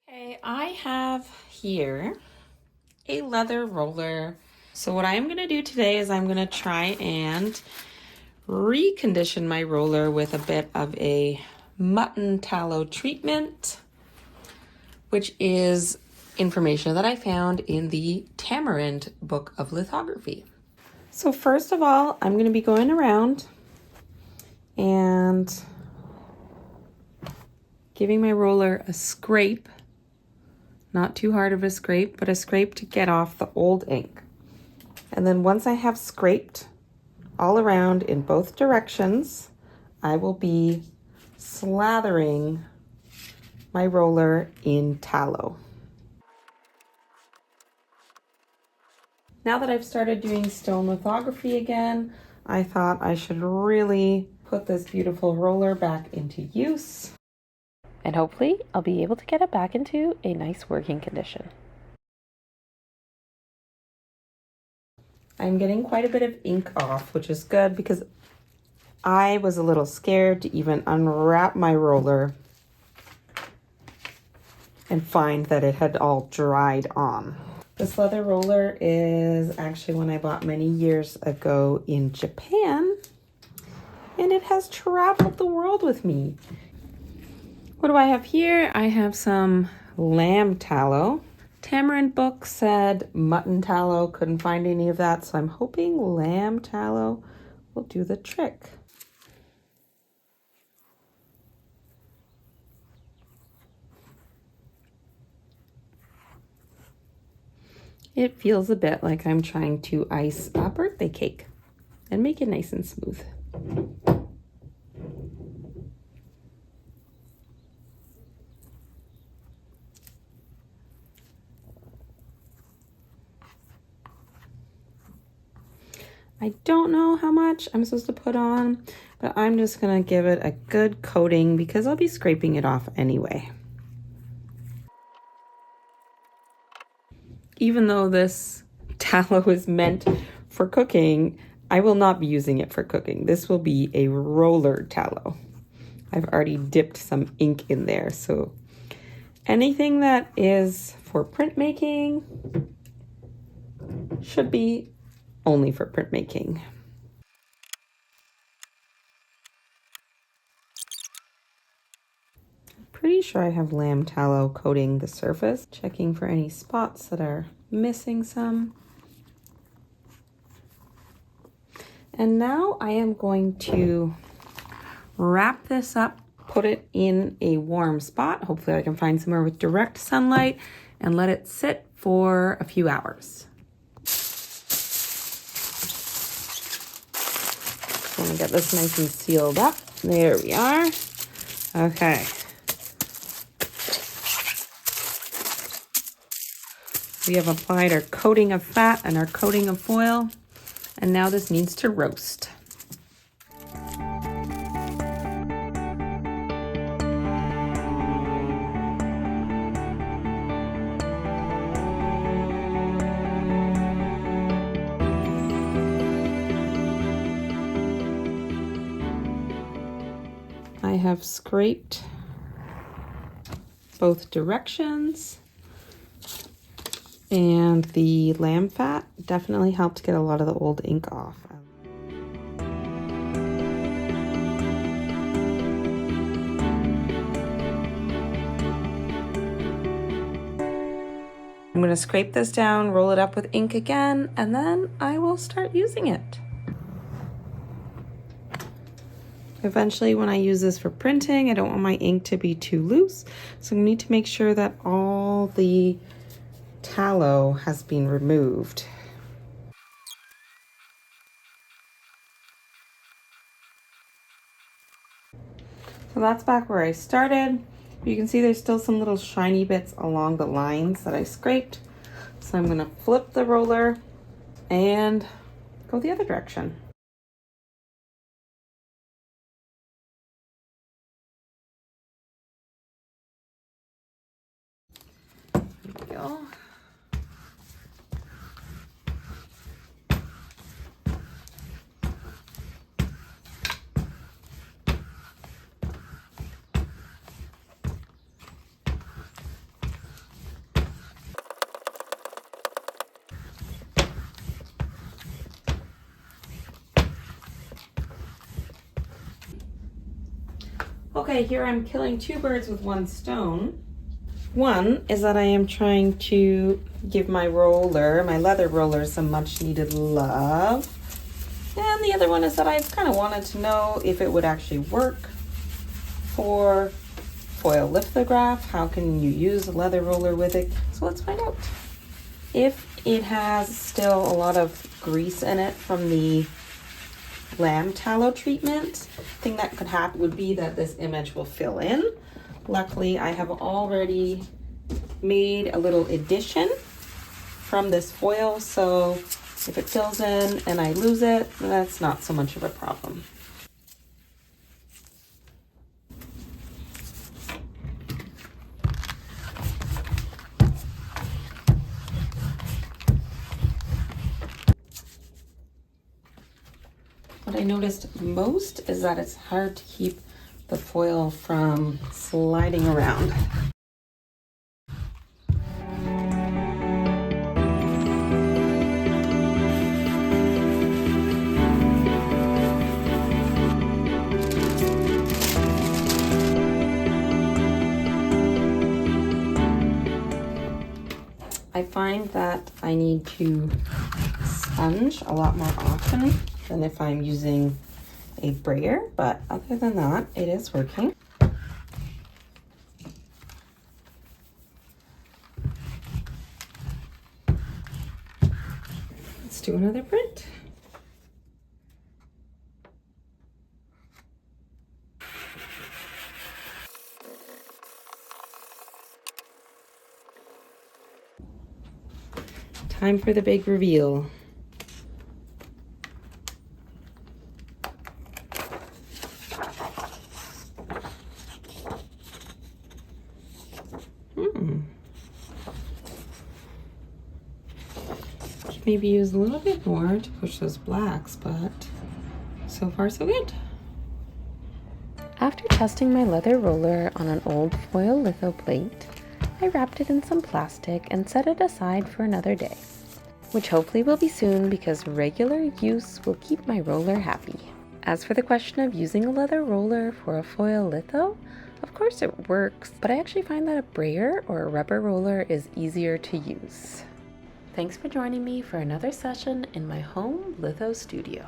Okay, I have here a leather roller. So what I'm going to do today is I'm going to try and recondition my roller with a bit of a mutton tallow treatment, which is information that I found in the Tamarind book of lithography. So first of all, I'm going to be going around and giving my roller a scrape. Not too hard of a scrape, but a scrape to get off the old ink. And then once I have scraped all around in both directions, I will be slathering my roller in tallow. Now that I've started doing stone lithography again, I thought I should really put this beautiful roller back into use. And hopefully I'll be able to get it back into a nice working condition. I'm getting quite a bit of ink off, which is good because I was a little scared to even unwrap my roller and find that it had all dried on. This leather roller is actually one I bought many years ago in Japan, and it has traveled the world with me. What do I have here? I have some lamb tallow. Tamarind book said mutton tallow, couldn't find any of that, so I'm hoping lamb tallow will do the trick. It feels a bit like I'm trying to ice a birthday cake and make it nice and smooth. I don't know how much I'm supposed to put on, but I'm just gonna give it a good coating because I'll be scraping it off anyway. Even though this tallow is meant for cooking, I will not be using it for cooking. This will be a roller tallow. I've already dipped some ink in there, so anything that is for printmaking should be only for printmaking. Pretty sure I have lamb tallow coating the surface, checking for any spots that are missing some. And now I am going to wrap this up, put it in a warm spot. Hopefully I can find somewhere with direct sunlight and let it sit for a few hours. I'm gonna get this nice and sealed up. There we are. Okay. We have applied our coating of fat and our coating of foil, and now this needs to roast. I have scraped both directions, and the lamb fat definitely helped get a lot of the old ink off. I'm going to scrape this down, roll it up with ink again, and then I will start using it. Eventually, when I use this for printing, I don't want my ink to be too loose, so I need to make sure that all the tallow has been removed. So that's back where I started. You can see there's still some little shiny bits along the lines that I scraped. So I'm going to flip the roller and go the other direction. There we go. Okay, here I'm killing two birds with one stone. One is that I am trying to give my roller, my leather roller, some much needed love. And the other one is that I've kind of wanted to know if it would actually work for foil lithograph. How can you use a leather roller with it? So let's find out. If it has still a lot of grease in it from the lamb tallow treatment, the thing that could happen would be that this image will fill in. Luckily, I have already made a little addition from this foil, so if it fills in and I lose it, that's not so much of a problem. What I noticed most is that it's hard to keep the foil from sliding around. I find that I need to sponge a lot more often than if I'm using a brayer, but other than that, it is working. Let's do another print. Time for the big reveal. Maybe use a little bit more to push those blacks, but so far so good. After testing my leather roller on an old foil litho plate, I wrapped it in some plastic and set it aside for another day, which hopefully will be soon because regular use will keep my roller happy. As for the question of using a leather roller for a foil litho, of course it works, but I actually find that a brayer or a rubber roller is easier to use. Thanks for joining me for another session in my home litho studio.